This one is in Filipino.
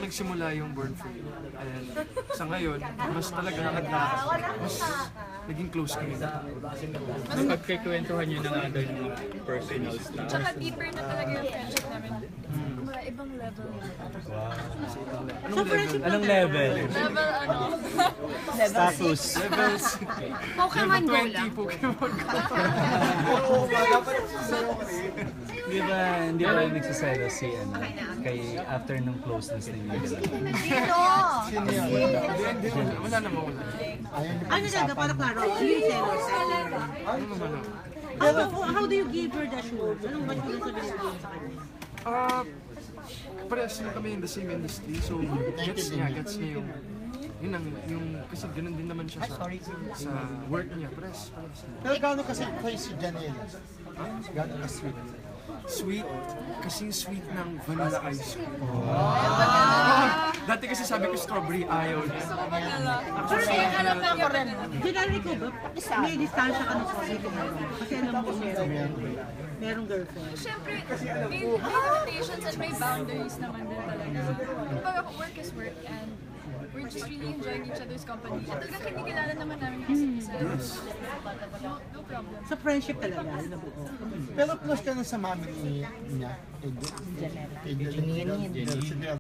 nagsimula yung Born For You. And sa ngayon, mas talaga mas naging close kami. Pagkikwentuhan nyo na nga doon yung personal stuff. Tsaka deeper na talaga yung friendship namin. Mga ibang level. Anong level? Level ano? Status. Levels, Pokemon Go level 20 lang. Pokemon Go. Hindi ba nagsasaya si kay after ng closeness ninyo? Sino? Hindi, wala naman wala. Ano talaga, para klaro, hindi jealous. Ano naman ako? How do you give her the assurance? Anong ba yung sabihin mo sa kanya? Parehas na kami in the same industry, so gets niya yung kasi ganun din naman siya sa work niya, parehas. Pero gano'n kasi kayo si Janelle? Gano'n ka sweet? Sweet, kasing sweet ng vanilla ice cream. Dati kasi sabi ko strawberry, ayaw niya. Actually, alam na ako rin. Generally ko ba, may distansya ka ng sorry ko meron. Kasi alam mo merong girlfriend. Siyempre, may limitations and may boundaries naman din talaga. Kumbaga, work is work and we're just really enjoying each other's company. At talagang kinikilala naman namin yung isa. No problem. Sa friendship talaga, nabuo. Pero close ka na sa mami niya, kay Janelle.